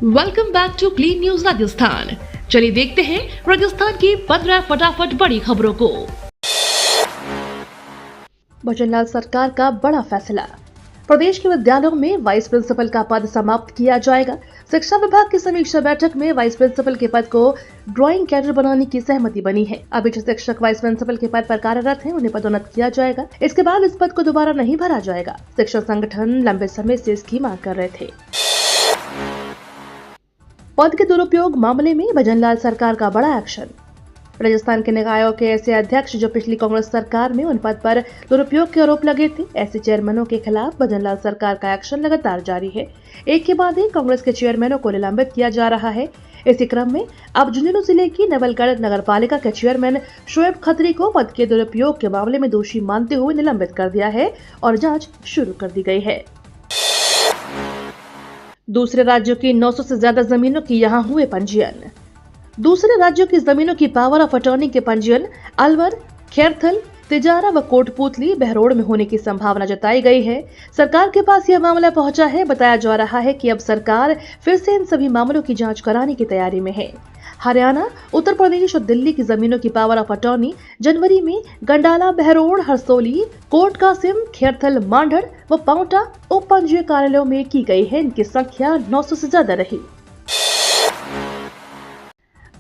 Welcome back to clean news Rajasthan. चलिए देखते हैं राजस्थान की 15 फटाफट बड़ी खबरों को। भजनलाल सरकार का बड़ा फैसला। प्रदेश के विद्यालयों में वाइस प्रिंसिपल का पद समाप्त किया जाएगा। शिक्षा विभाग की समीक्षा बैठक में वाइस प्रिंसिपल के पद को ड्राइंग कैडर बनाने की सहमति बनी है। अभी जो शिक्षक वाइस प्रिंसिपल के पद पर कार्यरत हैं, उन्हें पदोन्नत किया जाएगा। इसके बाद इस पद को दोबारा नहीं भरा जाएगा। शिक्षक संगठन लंबे समय से इसकी मांग कर रहे थे। पद के दुरुपयोग मामले में भजनलाल सरकार का बड़ा एक्शन। राजस्थान के निकायों के ऐसे अध्यक्ष जो पिछली कांग्रेस सरकार में उन पद पर दुरुपयोग के आरोप लगे थे, ऐसे चेयरमैनों के खिलाफ भजनलाल सरकार का एक्शन लगातार जारी है। एक के बाद एक कांग्रेस के चेयरमैनों को निलंबित किया जा रहा है। इसी क्रम में अब झुंझुनू जिले की नवलगढ़ नगर पालिका के चेयरमैन शोएब खत्री को पद के दुरुपयोग के मामले में दोषी मानते हुए निलंबित कर दिया है और जाँच शुरू कर दी गई है। दूसरे राज्यों की 900 से ज्यादा जमीनों की यहां हुए पंजीयन। दूसरे राज्यों की जमीनों की पावर ऑफ अटॉर्नी के पंजीयन अलवर, खैरथल, तिजारा व कोटपूतली, बहरोड़ में होने की संभावना जताई गई है। सरकार के पास यह मामला पहुंचा है। बताया जा रहा है कि अब सरकार फिर से इन सभी मामलों की जांच कराने की तैयारी में है। हरियाणा, उत्तर प्रदेश और दिल्ली की जमीनों की पावर ऑफ अटॉर्नी जनवरी में गंडाला, बहरोड़, हरसोली, कोट कासिम, खैरथल, मांडर व पांवटा उप पंजीय कार्यालयों में की गई है। इनकी संख्या 900 से ज्यादा रही।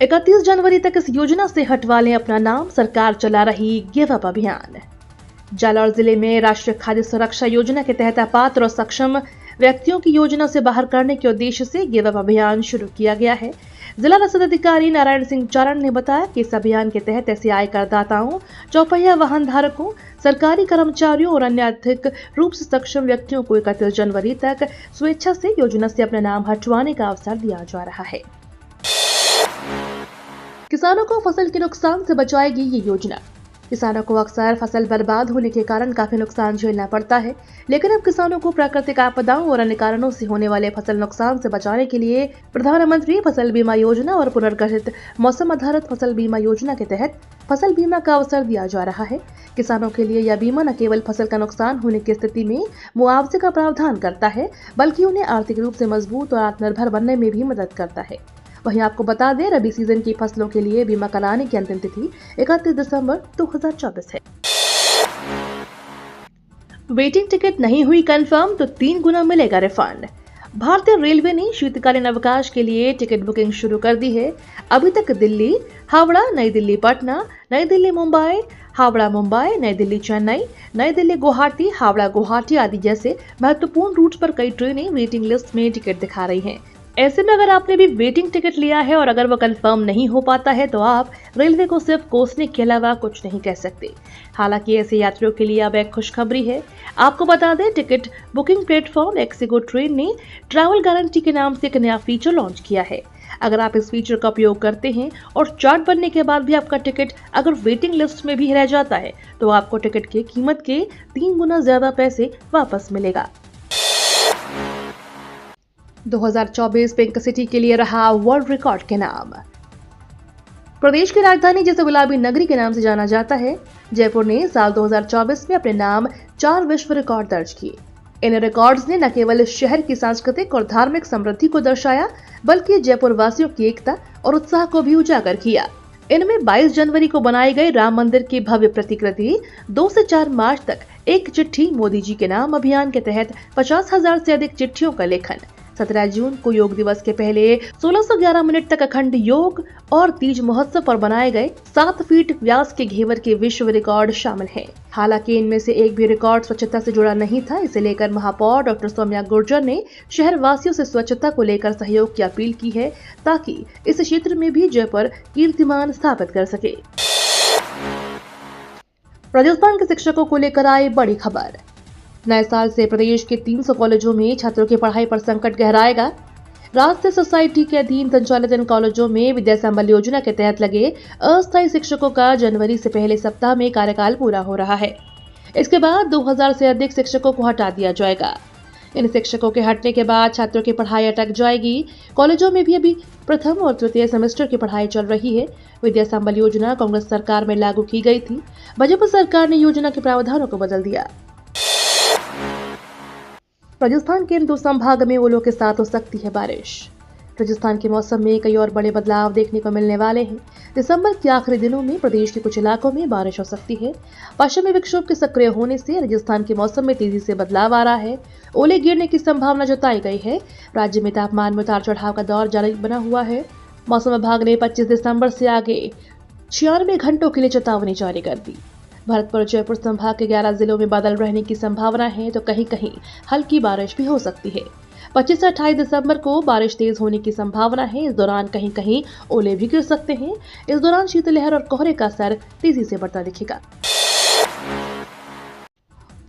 31 जनवरी तक इस योजना से हटवा लें अपना नाम, सरकार चला रही गिव अप अभियान। जालौर जिले में राष्ट्रीय खाद्य सुरक्षा योजना के तहत अपात्र और सक्षम व्यक्तियों की योजना से बाहर करने के उद्देश्य से गिव अप अभियान शुरू किया गया है। जिला रसद अधिकारी नारायण सिंह चारण ने बताया कि इस अभियान के तहत ऐसे आय करदाताओं, चौपहिया वाहन धारकों, सरकारी कर्मचारियों और अन्य आर्थिक रूप से सक्षम व्यक्तियों को 31 जनवरी तक स्वेच्छा से योजना से अपना नाम हटवाने का अवसर दिया जा रहा है। किसानों को फसल के नुकसान से बचाएगी ये योजना। किसानों को अक्सर फसल बर्बाद होने के कारण काफी नुकसान झेलना पड़ता है, लेकिन अब किसानों को प्राकृतिक आपदाओं और अन्य कारणों से होने वाले फसल नुकसान से बचाने के लिए प्रधानमंत्री फसल बीमा योजना और पुनर्गठित मौसम आधारित फसल बीमा योजना के तहत फसल बीमा का अवसर दिया जा रहा है। किसानों के लिए यह बीमा न केवल फसल का नुकसान होने की स्थिति में मुआवजे का प्रावधान करता है, बल्कि उन्हें आर्थिक रूप से मजबूत और आत्मनिर्भर बनने में भी मदद करता है। वहीं आपको बता दें, रबी सीजन की फसलों के लिए बीमा कराने की अंतिम तिथि 31 दिसंबर 2024 है। वेटिंग टिकट नहीं हुई कंफर्म तो 3 गुना मिलेगा रिफंड। भारतीय रेलवे ने शीतकालीन अवकाश के लिए टिकट बुकिंग शुरू कर दी है। अभी तक दिल्ली, हावड़ा, नई दिल्ली पटना, नई दिल्ली मुंबई, हावड़ा मुंबई, नई दिल्ली चेन्नई, नई दिल्ली गुवाहाटी, हावड़ा गुवाहाटी आदि जैसे महत्वपूर्ण रूट पर कई ट्रेनें वेटिंग लिस्ट में टिकट दिखा रही हैं। ऐसे में अगर आपने भी वेटिंग टिकट लिया है और अगर वो कंफर्म नहीं हो पाता है तो आप रेलवे को सिर्फ कोसने के अलावा कुछ नहीं कह सकते। हालांकि ऐसे यात्रियों के लिए अब एक खुशखबरी है। आपको बता दें, टिकट बुकिंग प्लेटफॉर्म एक्सिगो ट्रेन ने ट्रैवल गारंटी के नाम से एक नया फीचर लॉन्च किया है। अगर आप इस फीचर का उपयोग करते हैं और चार्ट बनने के बाद भी आपका टिकट अगर वेटिंग लिस्ट में भी रह जाता है तो आपको टिकट की कीमत के 3 गुना ज्यादा पैसे वापस मिलेगा। 2024 पिंक सिटी के लिए रहा वर्ल्ड रिकॉर्ड के नाम। प्रदेश की राजधानी जिसे गुलाबी नगरी के नाम से जाना जाता है, जयपुर ने साल 2024 में अपने नाम 4 विश्व रिकॉर्ड दर्ज किए। इन रिकॉर्ड्स ने न केवल इस शहर की सांस्कृतिक और धार्मिक समृद्धि को दर्शाया, बल्कि जयपुर वासियों की एकता और उत्साह को भी उजागर किया। इनमें 22 जनवरी को बनाई गई राम मंदिर की भव्य प्रतिकृति, 2 से 4 मार्च तक एक चिट्ठी मोदी जी के नाम अभियान के तहत 50,000 से अधिक चिट्ठियों का लेखन, 17 जून को योग दिवस के पहले 1611 मिनट तक अखंड योग और तीज महोत्सव पर बनाए गए 7 फीट व्यास के घेवर के विश्व रिकॉर्ड शामिल हैं। हालांकि इनमें से एक भी रिकॉर्ड स्वच्छता से जुड़ा नहीं था। इसे लेकर महापौर डॉक्टर सौम्या गुर्जर ने शहर वासियों से स्वच्छता को लेकर सहयोग की अपील की है, ताकि इस क्षेत्र में भी जयपुर कीर्तिमान स्थापित कर सके। राजस्थान के शिक्षकों को लेकर आई बड़ी खबर। नए साल से प्रदेश के 300 कॉलेजों में छात्रों की पढ़ाई पर संकट गहराएगा। राष्ट्रीय सोसाइटी के अधीन संचालित इन कॉलेजों में विद्या संबल योजना के तहत लगे अस्थायी शिक्षकों का जनवरी से पहले सप्ताह में कार्यकाल पूरा हो रहा है। इसके बाद 2000 से अधिक शिक्षकों को हटा दिया जाएगा। इन शिक्षकों के हटने के बाद छात्रों की पढ़ाई अटक जाएगी। कॉलेजों में भी अभी प्रथम और तृतीय सेमेस्टर की पढ़ाई चल रही है। विद्या संबल योजना कांग्रेस सरकार में लागू की गई थी। भाजपा सरकार ने योजना के प्रावधानों को बदल दिया। राजस्थान के इन 2 संभाग में ओलों के साथ हो सकती है बारिश। राजस्थान के मौसम में कई और बड़े बदलाव देखने को मिलने वाले हैं। दिसंबर के आखिरी दिनों में प्रदेश के कुछ इलाकों में बारिश हो सकती है। पश्चिमी विक्षोभ के सक्रिय होने से राजस्थान के मौसम में तेजी से बदलाव आ रहा है। ओले गिरने की संभावना जताई गई है। राज्य में तापमान में उतार चढ़ाव का दौर जारी बना हुआ है। मौसम विभाग ने 25 दिसंबर से आगे 96 घंटों के लिए चेतावनी जारी कर दी। भरतपुर और जयपुर संभाग के 11 जिलों में बादल रहने की संभावना है, तो कहीं कहीं हल्की बारिश भी हो सकती है। 25 से 28 दिसंबर को बारिश तेज होने की संभावना है। इस दौरान कहीं कहीं ओले भी गिर सकते हैं। इस दौरान शीतलहर और कोहरे का असर तेजी से बढ़ता दिखेगा।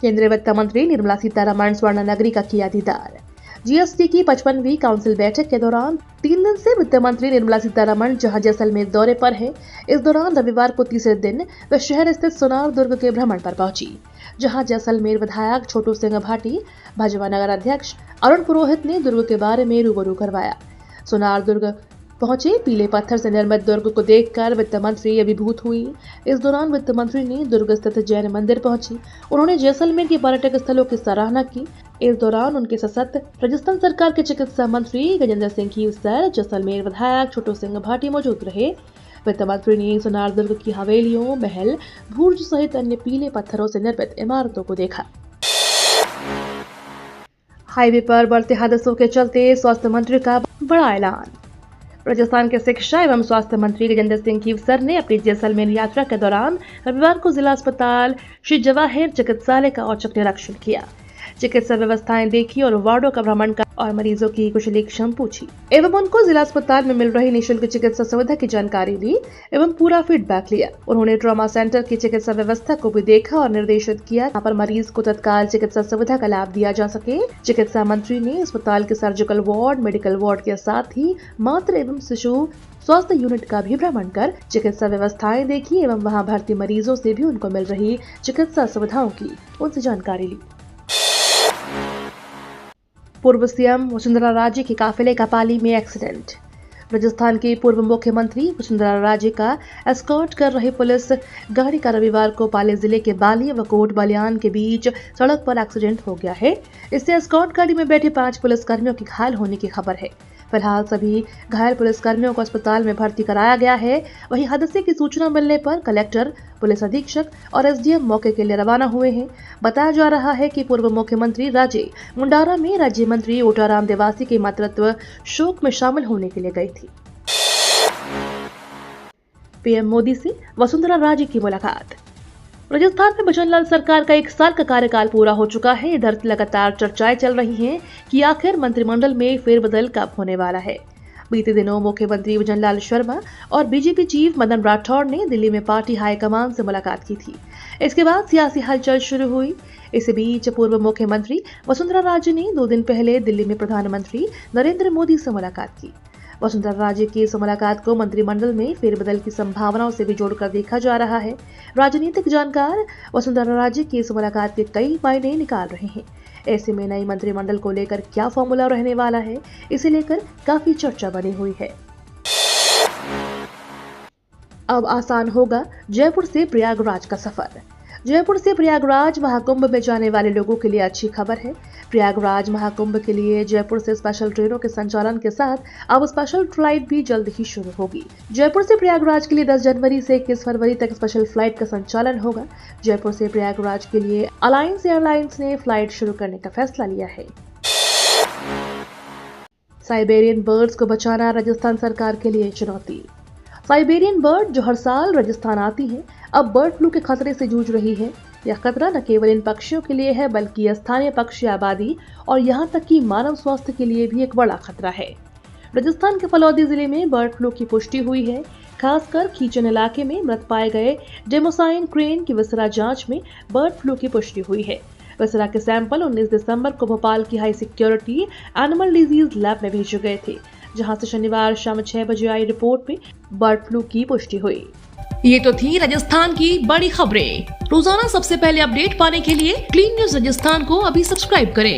केंद्रीय वित्त मंत्री निर्मला सीतारमण स्वर्ण नगरी का किया दीदार। जीएसटी की 55वीं काउंसिल बैठक के दौरान 3 दिन से वित्त मंत्री निर्मला सीतारमण जहां जैसलमेर दौरे पर है। इस दौरान रविवार को तीसरे दिन वे शहर स्थित सोनार दुर्ग के भ्रमण पर पहुंची, जहां जैसलमेर विधायक छोटू सिंह भाटी, भाजपा नगर अध्यक्ष अरुण पुरोहित ने दुर्ग के बारे में रूबरू करवाया। सोनार दुर्ग पहुंचे पीले पत्थर से निर्मित दुर्ग को देखकर वित्त मंत्री अभिभूत हुई। इस दौरान वित्त मंत्री ने दुर्ग स्थित जैन मंदिर पहुंची। उन्होंने जैसलमेर के पर्यटक स्थलों की सराहना की। इस दौरान उनके साथ राजस्थान सरकार के चिकित्सा मंत्री गजेंद्र सिंह खीवसर, जैसलमेर विधायक छोटू सिंह भाटी मौजूद रहे। वित्त मंत्री ने सोनार दुर्ग की हवेलियों, महल, बुर्ज सहित अन्य पीले पत्थरों से निर्मित इमारतों को देखा। हाईवे पर बढ़ते हादसों के चलते स्वास्थ्य मंत्री का बड़ा ऐलान। राजस्थान के शिक्षा एवं स्वास्थ्य मंत्री गजेंद्र सिंह खीवसर ने अपनी जैसलमेर यात्रा के दौरान रविवार को जिला अस्पताल श्री जवाहर चिकित्सालय का औचक निरीक्षण किया, चिकित्सा व्यवस्थाएं देखी और वार्डों का भ्रमण कर और मरीजों की कुशलक्षेम पूछी एवं उनको जिला अस्पताल में मिल रही निःशुल्क चिकित्सा सुविधा की जानकारी ली एवं पूरा फीडबैक लिया। उन्होंने ट्रॉमा सेंटर की चिकित्सा व्यवस्था को भी देखा और निर्देशित किया यहाँ पर मरीज को तत्काल चिकित्सा सुविधा का लाभ दिया जा सके। चिकित्सा मंत्री ने अस्पताल के सर्जिकल वार्ड, मेडिकल वार्ड के साथ ही मातृ एवं शिशु स्वास्थ्य यूनिट का भी भ्रमण कर चिकित्सा व्यवस्थाएं देखी एवं वहां भर्ती मरीजों से भी उनको मिल रही चिकित्सा सुविधाओं की उनसे जानकारी ली। पूर्व सीएम वसुंधरा राजे के काफिले का पाली में एक्सीडेंट। राजस्थान के पूर्व मुख्यमंत्री वसुंधरा राजे का एस्कॉर्ट कर रही पुलिस गाड़ी का रविवार को पाली जिले के बाली व कोट बलियान के बीच सड़क पर एक्सीडेंट हो गया है। इससे एस्कॉर्ट गाड़ी में बैठे 5 पुलिसकर्मियों की घायल होने की खबर है। फिलहाल सभी घायल पुलिसकर्मियों को अस्पताल में भर्ती कराया गया है। वहीं हादसे की सूचना मिलने पर कलेक्टर, पुलिस अधीक्षक और एसडीएम मौके के लिए रवाना हुए हैं। बताया जा रहा है कि पूर्व मुख्यमंत्री राजे मुंडारा में राज्य मंत्री ओटाराम देवासी के मातृत्व शोक में शामिल होने के लिए गई थी। पीएम मोदी से वसुंधरा राजे की मुलाकात। राजस्थान में भजनलाल सरकार का 1 साल का कार्यकाल पूरा हो चुका है। इधर लगातार चर्चाएं चल रही हैं कि आखिर मंत्रिमंडल में फेरबदल कब होने वाला है। बीते दिनों मुख्यमंत्री भजनलाल शर्मा और बीजेपी चीफ मदन राठौड़ ने दिल्ली में पार्टी हाईकमान से मुलाकात की थी। इसके बाद सियासी हलचल शुरू हुई। इस बीच पूर्व मुख्यमंत्री वसुंधरा राजे ने 2 दिन पहले दिल्ली में प्रधानमंत्री नरेंद्र मोदी से मुलाकात की। वसुंधरा राजे की इस मुलाकात को मंत्रिमंडल में फेरबदल की संभावनाओं से भी जोड़कर देखा जा रहा है। राजनीतिक जानकार वसुंधरा राजे की इस मुलाकात के कई मायने निकाल रहे हैं। ऐसे में नई मंत्रिमंडल को लेकर क्या फॉर्मूला रहने वाला है, इसे लेकर काफी चर्चा बनी हुई है। अब आसान होगा जयपुर से प्रयागराज का सफर। जयपुर से प्रयागराज महाकुंभ में जाने वाले लोगों के लिए अच्छी खबर है। प्रयागराज महाकुंभ के लिए जयपुर से स्पेशल ट्रेनों के संचालन के साथ अब स्पेशल फ्लाइट भी जल्द ही शुरू होगी। जयपुर से प्रयागराज के लिए 10 जनवरी से 21 फरवरी तक स्पेशल फ्लाइट का संचालन होगा। जयपुर से प्रयागराज के लिए अलायंस एयरलाइंस ने फ्लाइट शुरू करने का फैसला लिया है। साइबेरियन बर्ड्स को बचाना राजस्थान सरकार के लिए चुनौती। साइबेरियन बर्ड जो हर साल राजस्थान आती है, अब बर्ड फ्लू के खतरे से जूझ रही है। यह खतरा न केवल इन पक्षियों के लिए है, बल्कि स्थानीय पक्षी आबादी और यहाँ तक कि मानव स्वास्थ्य के लिए भी एक बड़ा खतरा है। राजस्थान के फलौदी जिले में बर्ड फ्लू की पुष्टि हुई है। खासकर खीचन इलाके में मृत पाए गए डेमोसाइन क्रेन की विसरा जांच में बर्ड फ्लू की पुष्टि हुई है। विसरा के सैंपल 19 दिसंबर को भोपाल की high security animal disease lab में भेजे गए थे, जहां से शनिवार शाम 6 बजे आई रिपोर्ट में बर्ड फ्लू की पुष्टि हुई। ये तो थी राजस्थान की बड़ी खबरें। रोजाना सबसे पहले अपडेट पाने के लिए क्लीन न्यूज राजस्थान को अभी सब्सक्राइब करें।